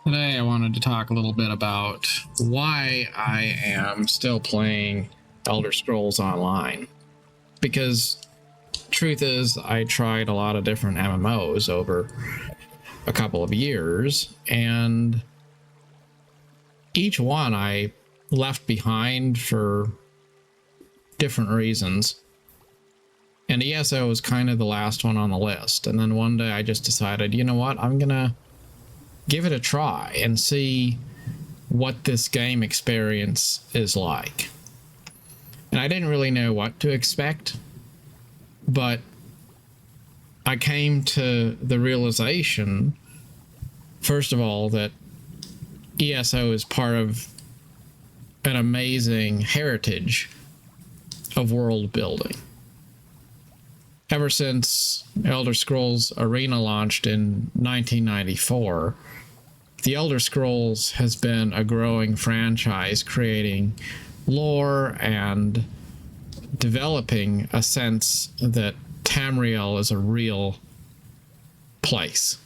Today I wanted to talk a little bit about why I am still playing Elder Scrolls Online. Because truth is, I tried a lot of different MMOs over a couple of years, and each one I left behind for different reasons. And ESO was kind of the last one on the list. And then one day I just decided, you know what, I'm gonna give it a try and see what this game experience is like. And I didn't really know what to expect, but I came to the realization, first of all, that ESO is part of an amazing heritage of world building. Ever since Elder Scrolls Arena launched in 1994, The Elder Scrolls has been a growing franchise, creating lore and developing a sense that Tamriel is a real place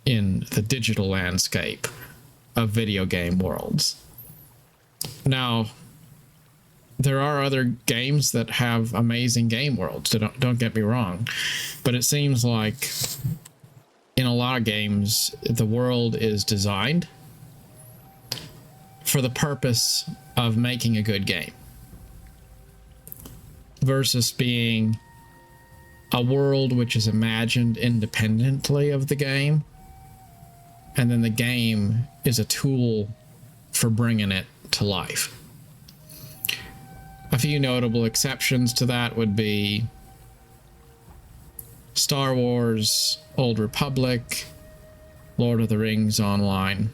in the digital landscape of video game worlds. Now, there are other games that have amazing game worlds, don't get me wrong, but it seems like in a lot of games, the world is designed for the purpose of making a good game versus being a world which is imagined independently of the game, and then the game is a tool for bringing it to life. A few notable exceptions to that would be Star Wars, Old Republic, Lord of the Rings Online,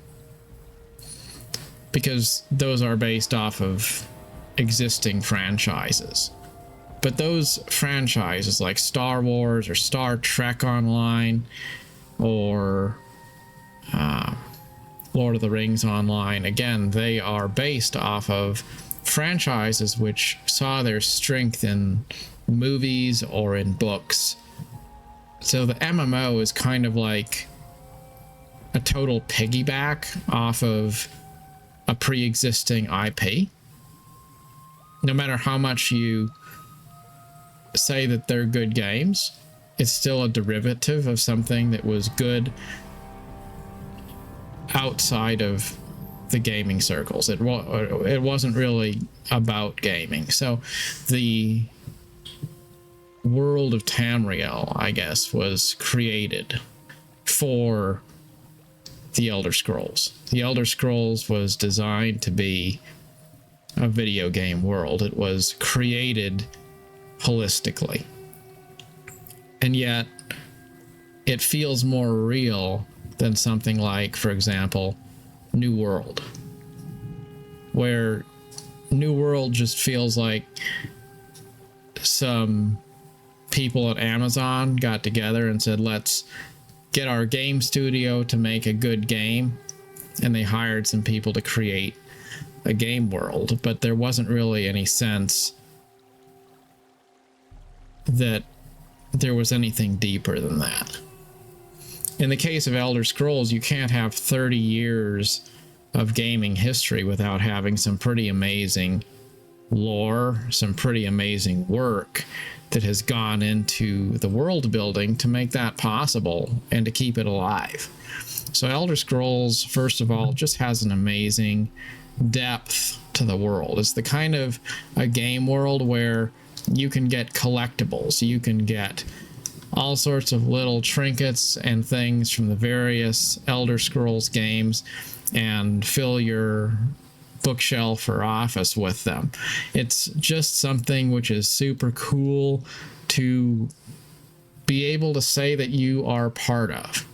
because those are based off of existing franchises. But those franchises like Star Wars or Star Trek Online or Lord of the Rings Online, again, they are based off of franchises which saw their strength in movies or in books. So the MMO is kind of like a total piggyback off of a pre-existing IP. No matter how much you say that they're good games, it's still a derivative of something that was good outside of the gaming circles. It wasn't really about gaming. So the world of Tamriel, I guess, was created for the Elder Scrolls. The Elder Scrolls was designed to be a video game world. It was created holistically. And yet, it feels more real than something like, for example, New World, where New World just feels like some people at Amazon got together and said, let's get our game studio to make a good game, and they hired some people to create a game world, but there wasn't really any sense that there was anything deeper than that. In the case of Elder Scrolls, you can't have 30 years of gaming history without having some pretty amazing lore, some pretty amazing work that has gone into the world building to make that possible and to keep it alive. So Elder Scrolls, first of all, just has an amazing depth to the world. It's the kind of a game world where you can get collectibles, you can get all sorts of little trinkets and things from the various Elder Scrolls games and fill your bookshelf or office with them. It's just something which is super cool to be able to say that you are part of.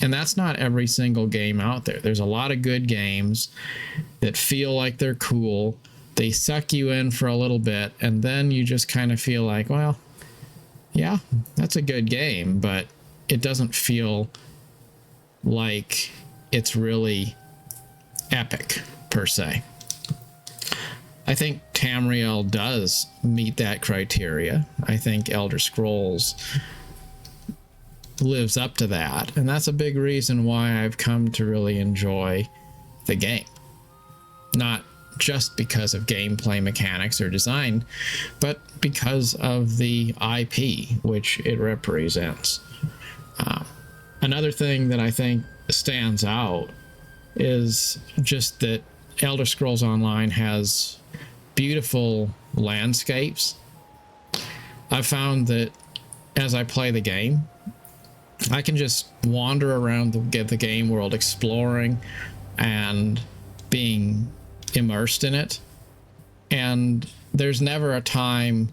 And that's not every single game out there. There's a lot of good games that feel like they're cool. They suck you in for a little bit, and then you just kind of feel like, well, yeah, that's a good game, but it doesn't feel like it's really epic, per se. I think Tamriel does meet that criteria. I think Elder Scrolls lives up to that. And that's a big reason why I've come to really enjoy the game. Not just because of gameplay mechanics or design, but because of the IP which it represents. Another thing that I think stands out is just that Elder Scrolls Online has beautiful landscapes. I've found that as I play the game, I can just wander around the game world, exploring and being immersed in it. And there's never a time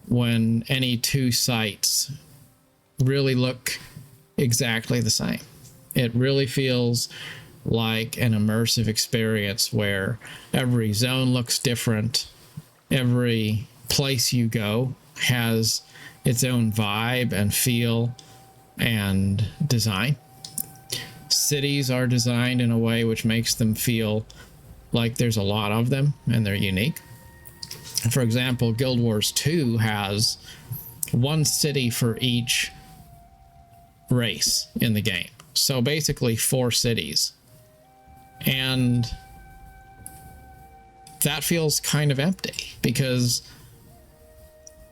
when any two sites really look exactly the same. It really feels like an immersive experience where every zone looks different. Every place you go has its own vibe and feel and design. Cities are designed in a way which makes them feel like there's a lot of them and they're unique. For example, Guild Wars 2 has one city for each race in the game. So basically 4 cities. And that feels kind of empty because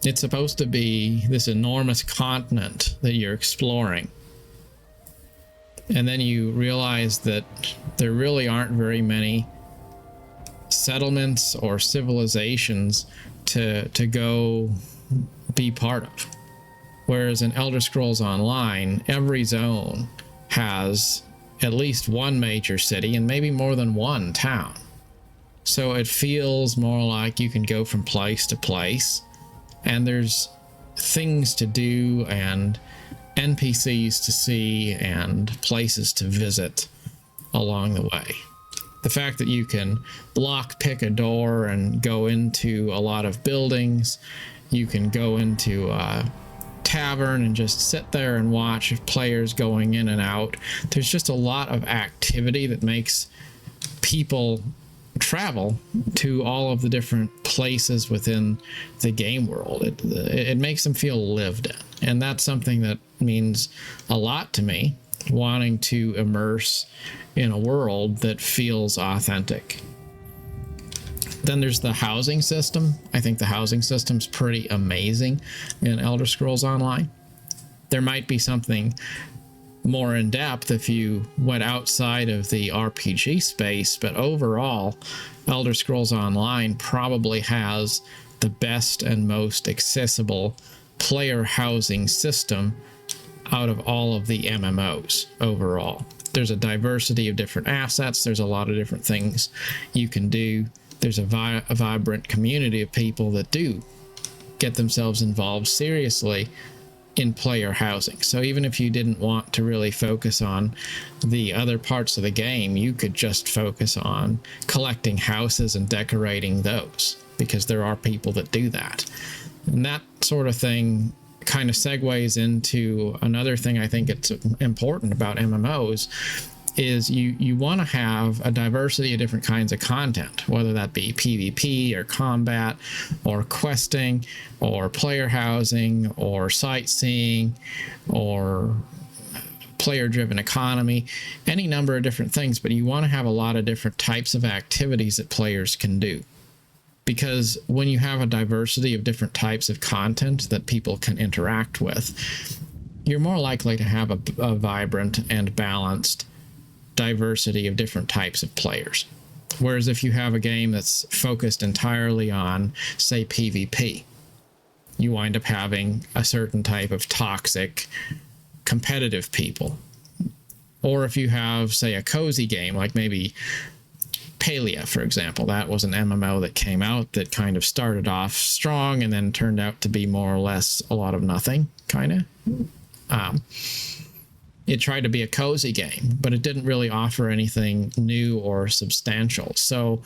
it's supposed to be this enormous continent that you're exploring. And then you realize that there really aren't very many settlements or civilizations to go be part of. Whereas in Elder Scrolls Online, every zone has at least one major city and maybe more than one town. So it feels more like you can go from place to place, and there's things to do and NPCs to see and places to visit along the way. The fact that you can lock pick a door and go into a lot of buildings, you can go into a tavern and just sit there and watch players going in and out. There's just a lot of activity that makes people travel to all of the different places within the game world. It makes them feel lived in, and that's something that means a lot to me, wanting to immerse in a world that feels authentic. Then there's the housing system. I think the housing system's pretty amazing in Elder Scrolls Online. There might be something more in depth if you went outside of the RPG space, but overall, Elder Scrolls Online probably has the best and most accessible player housing system out of all of the MMOs overall. There's a diversity of different assets. There's a lot of different things you can do. There's a vibrant community of people that do get themselves involved seriously in player housing. So even if you didn't want to really focus on the other parts of the game, you could just focus on collecting houses and decorating those, because there are people that do that. And that sort of thing kind of segues into another thing I think it's important about MMOs is you want to have a diversity of different kinds of content, whether that be PvP or combat or questing or player housing or sightseeing or player-driven economy, any number of different things, but you want to have a lot of different types of activities that players can do. Because when you have a diversity of different types of content that people can interact with, you're more likely to have a vibrant and balanced diversity of different types of players. Whereas if you have a game that's focused entirely on, say, PvP, you wind up having a certain type of toxic, competitive people. Or if you have, say, a cozy game, like maybe Palia, for example. That was an MMO that came out that kind of started off strong and then turned out to be more or less a lot of nothing, kind of. It tried to be a cozy game, but it didn't really offer anything new or substantial. So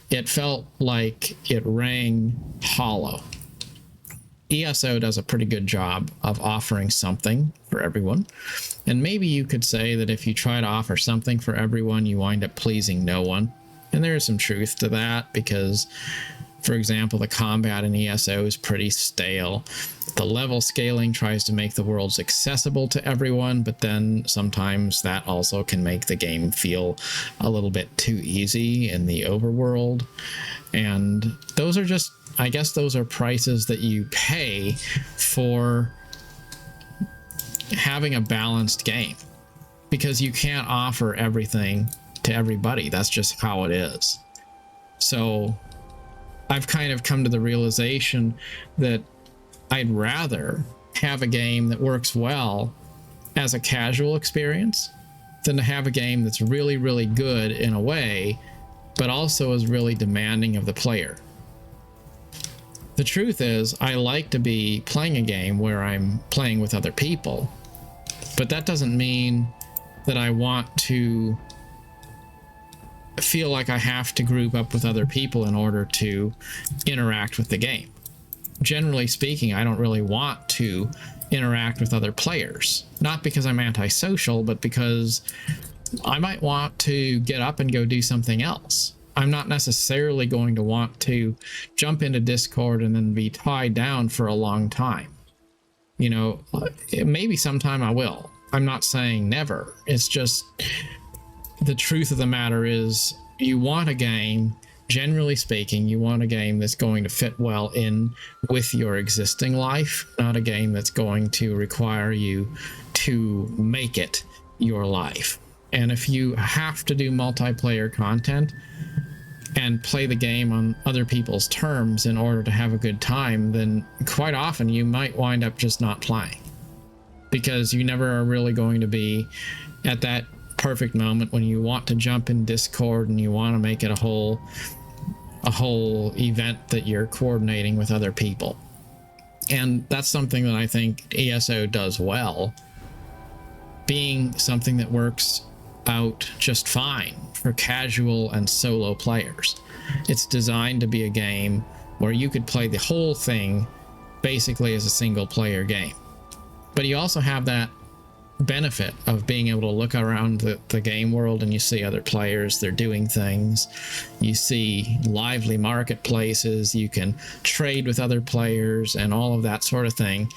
it felt like it rang hollow. ESO does a pretty good job of offering something for everyone. And maybe you could say that if you try to offer something for everyone, you wind up pleasing no one. And there is some truth to that, because For example, the combat in ESO is pretty stale. The level scaling tries to make the worlds accessible to everyone, but then sometimes that also can make the game feel a little bit too easy in the overworld. And those are just, I guess those are prices that you pay for having a balanced game, because you can't offer everything to everybody. That's just how it is. So I've kind of come to the realization that I'd rather have a game that works well as a casual experience than to have a game that's really, really good in a way, but also is really demanding of the player. The truth is, I like to be playing a game where I'm playing with other people, but that doesn't mean that I want to feel like I have to group up with other people in order to interact with the game. Generally speaking, I don't really want to interact with other players, not because I'm antisocial, but because I might want to get up and go do something else. I'm not necessarily going to want to jump into Discord and then be tied down for a long time. You know, maybe sometime I will. I'm not saying never. It's just the truth of the matter is, you want a game, generally speaking, you want a game that's going to fit well in with your existing life, not a game that's going to require you to make it your life. And if you have to do multiplayer content and play the game on other people's terms in order to have a good time, then quite often you might wind up just not playing, because you never are really going to be at that perfect moment when you want to jump in Discord and you want to make it a whole event that you're coordinating with other people. And that's something that I think ESO does well, being something that works out just fine for casual and solo players. It's designed to be a game where you could play the whole thing basically as a single player game, but you also have that benefit of being able to look around the game world and you see other players, they're doing things, you see lively marketplaces, you can trade with other players and all of that sort of thing.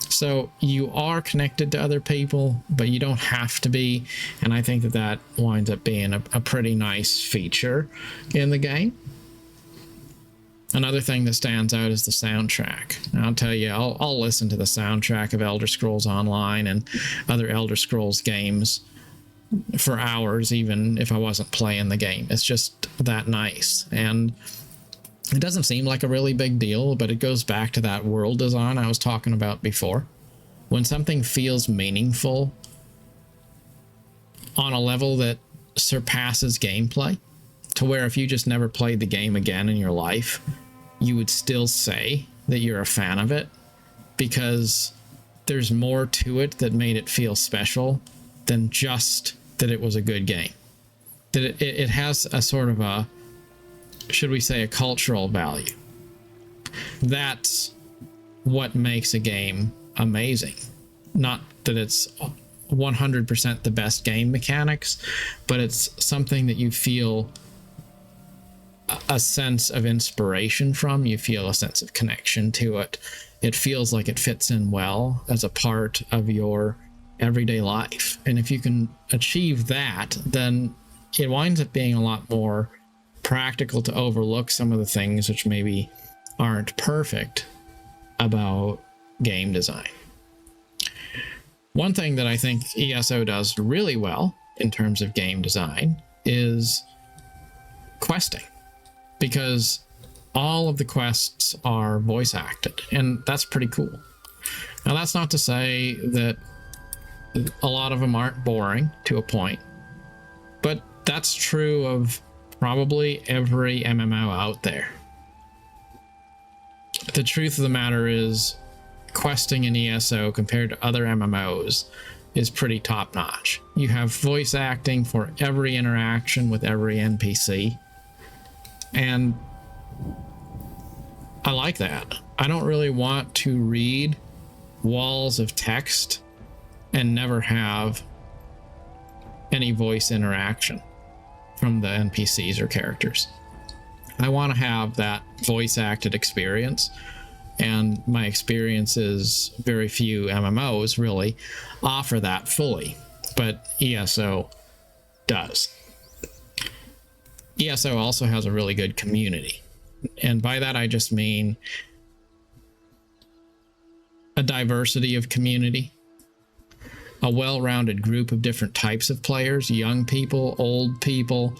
So you are connected to other people, but you don't have to be, and I think that that winds up being a pretty nice feature in the game. Another thing that stands out is the soundtrack. And I'll tell you, I'll listen to the soundtrack of Elder Scrolls Online and other Elder Scrolls games for hours, even if I wasn't playing the game. It's just that nice. And it doesn't seem like a really big deal, but it goes back to that world design I was talking about before. When something feels meaningful on a level that surpasses gameplay, to where if you just never played the game again in your life, you would still say that you're a fan of it, because there's more to it that made it feel special than just that it was a good game. That it has a sort of a, should we say, a cultural value. That's what makes a game amazing. Not that it's 100% the best game mechanics, but it's something that you feel a sense of inspiration from. You feel a sense of connection to it. It feels like it fits in well as a part of your everyday life. And if you can achieve that, then it winds up being a lot more practical to overlook some of the things which maybe aren't perfect about game design. One thing that I think ESO does really well in terms of game design is questing, because all of the quests are voice acted, and that's pretty cool. Now, that's not to say that a lot of them aren't boring to a point, but that's true of probably every MMO out there. The truth of the matter is, questing in ESO compared to other MMOs is pretty top-notch. You have voice acting for every interaction with every NPC, and I like that. I don't really want to read walls of text and never have any voice interaction from the NPCs or characters. I want to have that voice acted experience. And my experiences, very few MMOs really offer that fully, but ESO does. ESO also has a really good community. And by that, I just mean a diversity of community, a well-rounded group of different types of players, young people, old people,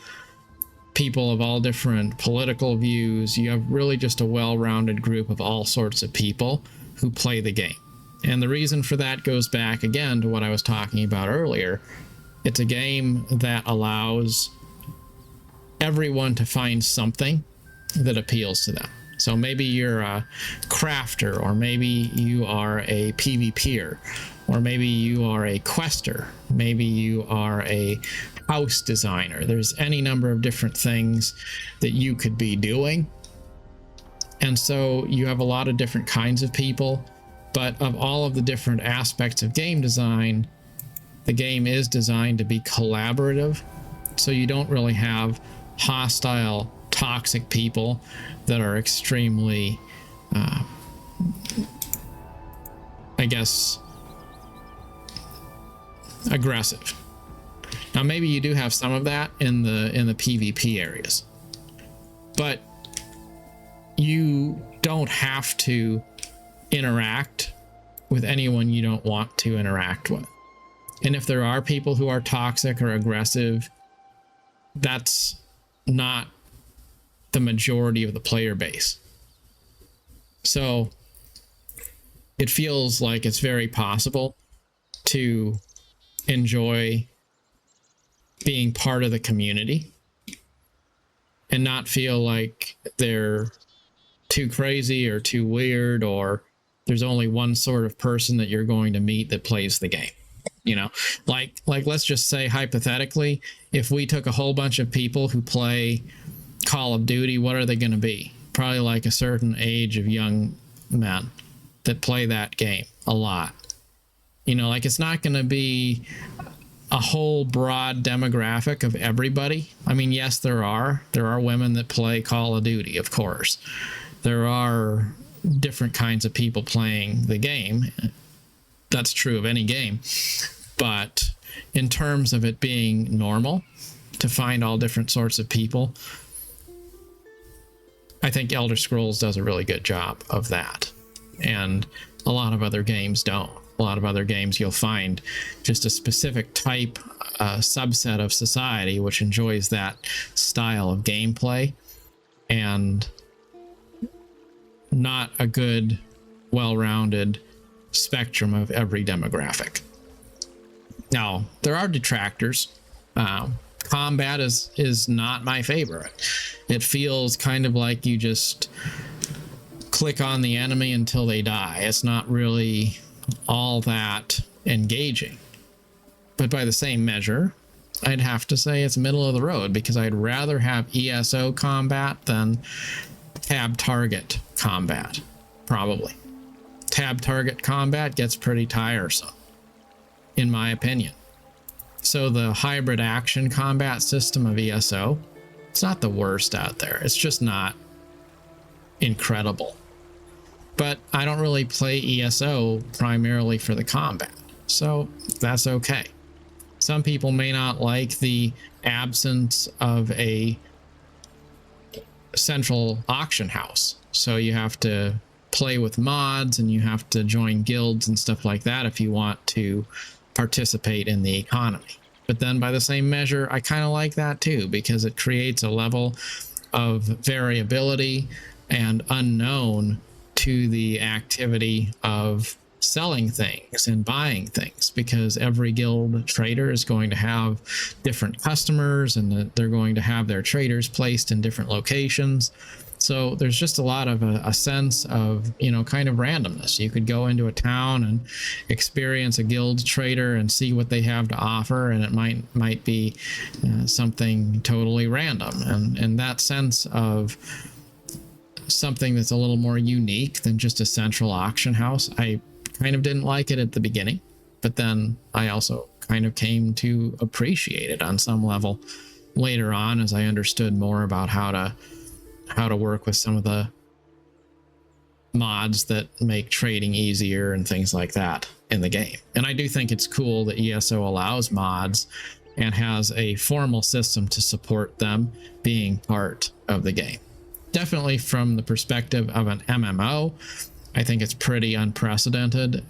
people of all different political views. You have really just a well-rounded group of all sorts of people who play the game. And the reason for that goes back again to what I was talking about earlier. It's a game that allows everyone to find something that appeals to them. So maybe you're a crafter, or maybe you are a PvPer, or maybe you are a quester, maybe you are a house designer. There's any number of different things that you could be doing. And so you have a lot of different kinds of people, but of all of the different aspects of game design, the game is designed to be collaborative. So you don't really have hostile, toxic people that are extremely, I guess, aggressive. Now, maybe you do have some of that in the PvP areas, but you don't have to interact with anyone you don't want to interact with. And if there are people who are toxic or aggressive, that's not the majority of the player base. So it feels like it's very possible to enjoy being part of the community and not feel like they're too crazy or too weird, or there's only one sort of person that you're going to meet that plays the game. You know, like let's just say hypothetically, if we took a whole bunch of people who play Call of Duty, what are they going to be? Probably like a certain age of young men that play that game a lot. You know, like it's not going to be a whole broad demographic of everybody. I mean, yes, there are women that play Call of Duty, of course. There are different kinds of people playing the game. That's true of any game. But in terms of it being normal to find all different sorts of people, I think Elder Scrolls does a really good job of that. And a lot of other games don't. A lot of other games you'll find just a specific type, subset of society which enjoys that style of gameplay, and not a good, well-rounded spectrum of every demographic. Now, there are detractors. Combat is not my favorite. It feels kind of like you just click on the enemy until they die. It's not really all that engaging. But by the same measure, I'd have to say it's middle of the road, because I'd rather have ESO combat than tab target combat, probably. Tab target combat gets pretty tiresome, in my opinion. So the hybrid action combat system of ESO, it's not the worst out there. It's just not incredible. But I don't really play ESO primarily for the combat, so that's okay. Some people may not like the absence of a central auction house, so you have to play with mods and you have to join guilds and stuff like that if you want to participate in the economy. But then by the same measure, I kind of like that too, because it creates a level of variability and unknown to the activity of selling things and buying things, because every guild trader is going to have different customers and they're going to have their traders placed in different locations. So there's just a lot of a sense of, you know, kind of randomness. You could go into a town and experience a guild trader and see what they have to offer, and it might be something totally random. And that sense of something that's a little more unique than just a central auction house, I kind of didn't like it at the beginning, but then I also kind of came to appreciate it on some level later on as I understood more about how to how to work with some of the mods that make trading easier and things like that in the game. And I do think it's cool that ESO allows mods and has a formal system to support them being part of the game. Definitely from the perspective of an MMO, I think it's pretty unprecedented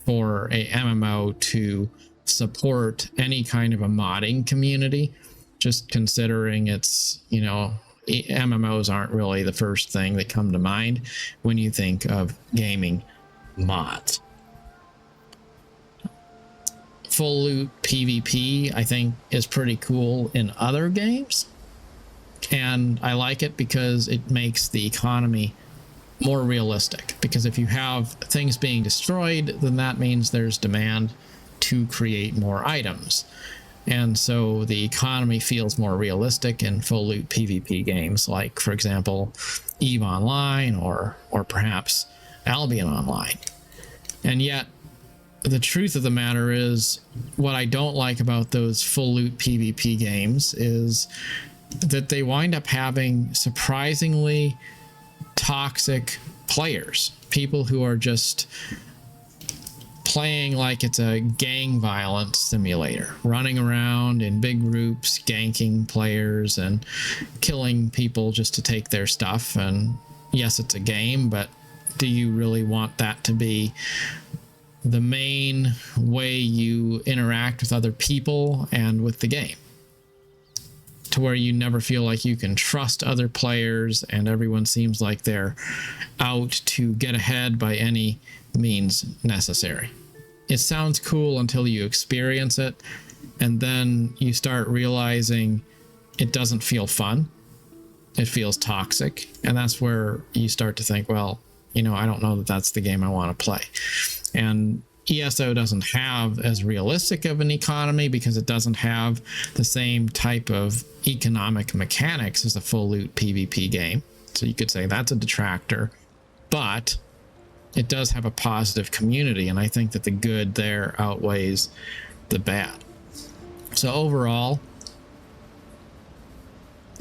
for a MMO to support any kind of a modding community, just considering it's, you know, MMOs aren't really the first thing that come to mind when you think of gaming mods. Full loot PvP, I think, is pretty cool in other games. And I like it because it makes the economy more realistic. Because if you have things being destroyed, then that means there's demand to create more items. And so the economy feels more realistic in full loot PvP games, like, for example, EVE Online or perhaps Albion Online. And yet, the truth of the matter is, what I don't like about those full loot PvP games is that they wind up having surprisingly toxic players, people who are just playing like it's a gang violence simulator, running around in big groups, ganking players and killing people just to take their stuff. And yes, it's a game, but do you really want that to be the main way you interact with other people and with the game, to where you never feel like you can trust other players and everyone seems like they're out to get ahead by any means necessary? It sounds cool until you experience it, and then you start realizing it doesn't feel fun. It feels toxic, and that's where you start to think, well, you know, I don't know that that's the game I want to play. And ESO doesn't have as realistic of an economy because it doesn't have the same type of economic mechanics as a full loot PvP game. So you could say that's a detractor, but it does have a positive community, and I think that the good there outweighs the bad. So overall,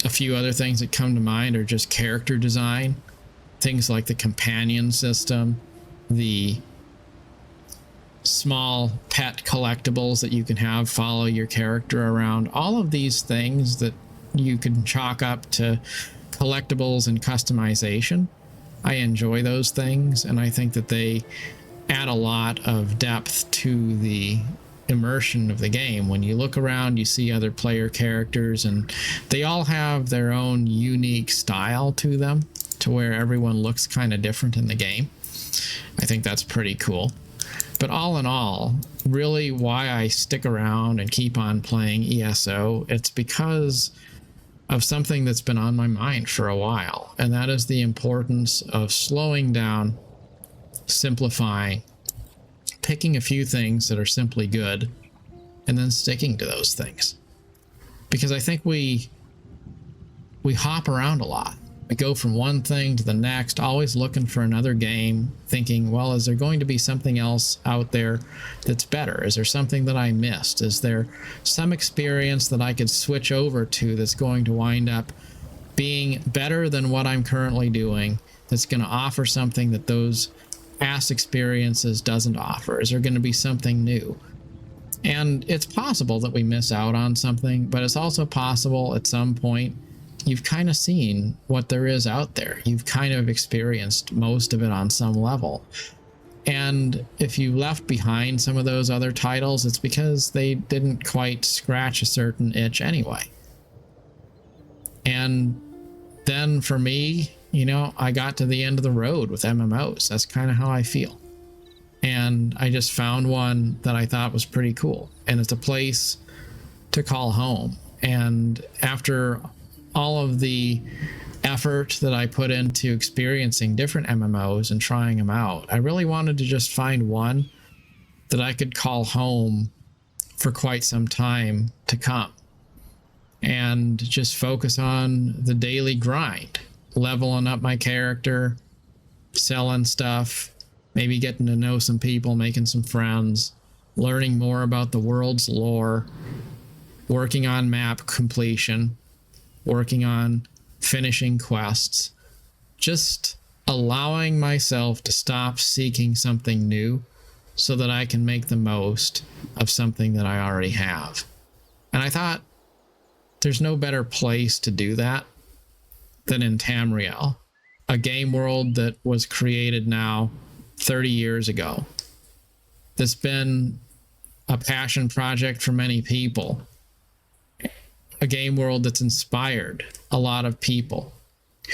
a few other things that come to mind are just character design, things like the companion system, the small pet collectibles that you can have follow your character around. All of these things that you can chalk up to collectibles and customization. I enjoy those things, and I think that they add a lot of depth to the immersion of the game. When you look around, you see other player characters, and they all have their own unique style to them, to where everyone looks kind of different in the game. I think that's pretty cool. But all in all, really why I stick around and keep on playing ESO, it's because of something that's been on my mind for a while, and that is the importance of slowing down, simplifying, picking a few things that are simply good, and then sticking to those things. Because I think we hop around a lot. We go from one thing to the next, always looking for another game, thinking, well, is there going to be something else out there that's better? Is there something that I missed? Is there some experience that I could switch over to that's going to wind up being better than what I'm currently doing, that's going to offer something that those past experiences doesn't offer? Is there going to be something new? And it's possible that we miss out on something, but it's also possible at some point you've kind of seen what there is out there. You've kind of experienced most of it on some level. And if you left behind some of those other titles, it's because they didn't quite scratch a certain itch anyway. And then for me, you know, I got to the end of the road with MMOs. That's kind of how I feel. And I just found one that I thought was pretty cool. And it's a place to call home. And after all of the effort that I put into experiencing different MMOs and trying them out, I really wanted to just find one that I could call home for quite some time to come, and just focus on the daily grind, leveling up my character, selling stuff, maybe getting to know some people, making some friends, learning more about the world's lore, working on map completion, working on finishing quests, just allowing myself to stop seeking something new so that I can make the most of something that I already have. And I thought there's no better place to do that than in Tamriel, a game world that was created now 30 years ago. That's been a passion project for many people. A game world that's inspired a lot of people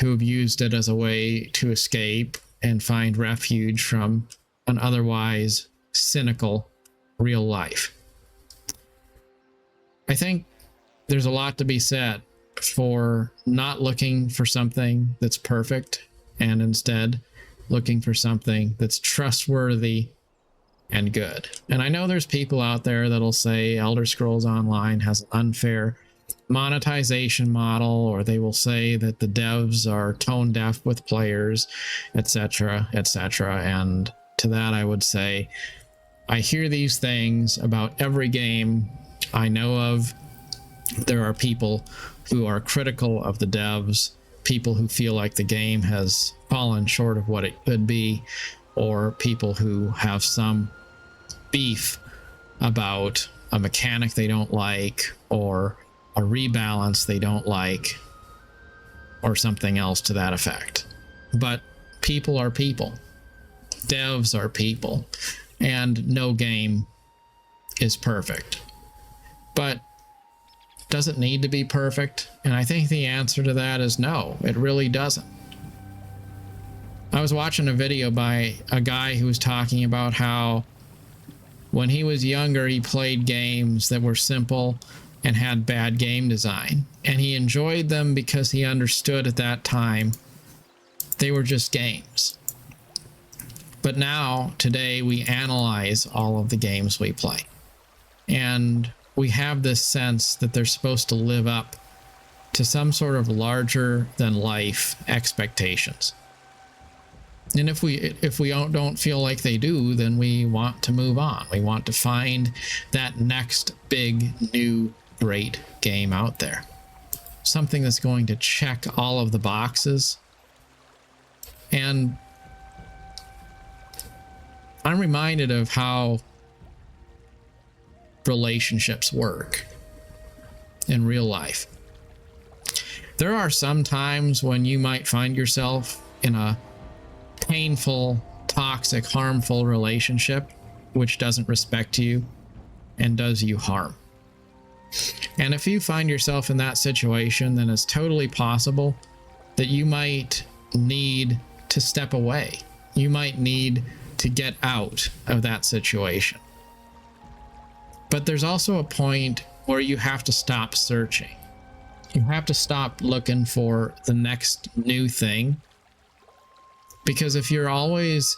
who have used it as a way to escape and find refuge from an otherwise cynical real life. I think there's a lot to be said for not looking for something that's perfect and instead looking for something that's trustworthy and good. And I know there's people out there that'll say Elder Scrolls Online has an unfair monetization model, or they will say that the devs are tone deaf with players, etc., etc. And to that I would say, I hear these things about every game I know of. There are people who are critical of the devs, people who feel like the game has fallen short of what it could be, or people who have some beef about a mechanic they don't like, or a rebalance they don't like, or something else to that effect. But people are people. Devs are people. And no game is perfect. But does it need to be perfect? And I think the answer to that is no, it really doesn't. I was watching a video by a guy who was talking about how when he was younger, he played games that were simple and had bad game design. And he enjoyed them because he understood at that time they were just games. But now, today, we analyze all of the games we play. And we have this sense that they're supposed to live up to some sort of larger than life expectations. And if we don't feel like they do, then we want to move on. We want to find that next big, new, great game out there. Something that's going to check all of the boxes. And I'm reminded of how relationships work in real life. There are some times when you might find yourself in a painful, toxic, harmful relationship which doesn't respect you and does you harm. And if you find yourself in that situation, then it's totally possible that you might need to step away. You might need to get out of that situation. But there's also a point where you have to stop searching. You have to stop looking for the next new thing. Because if you're always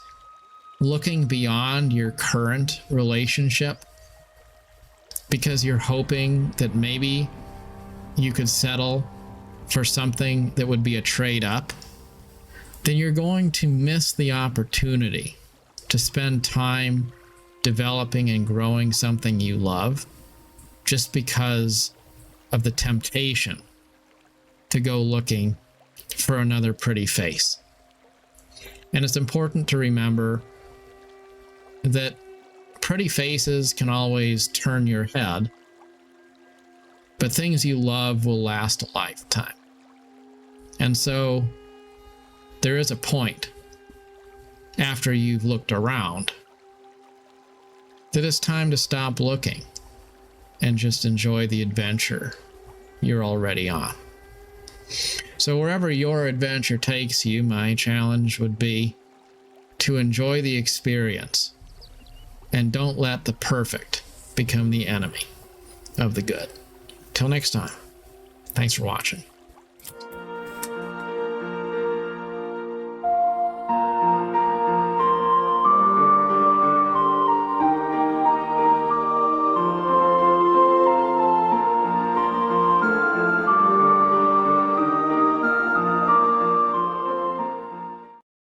looking beyond your current relationship, because you're hoping that maybe you could settle for something that would be a trade up, then you're going to miss the opportunity to spend time developing and growing something you love just because of the temptation to go looking for another pretty face. And it's important to remember that pretty faces can always turn your head, but things you love will last a lifetime. And so there is a point after you've looked around that it's time to stop looking and just enjoy the adventure you're already on. So wherever your adventure takes you, my challenge would be to enjoy the experience and don't let the perfect become the enemy of the good. Till next time, thanks for watching.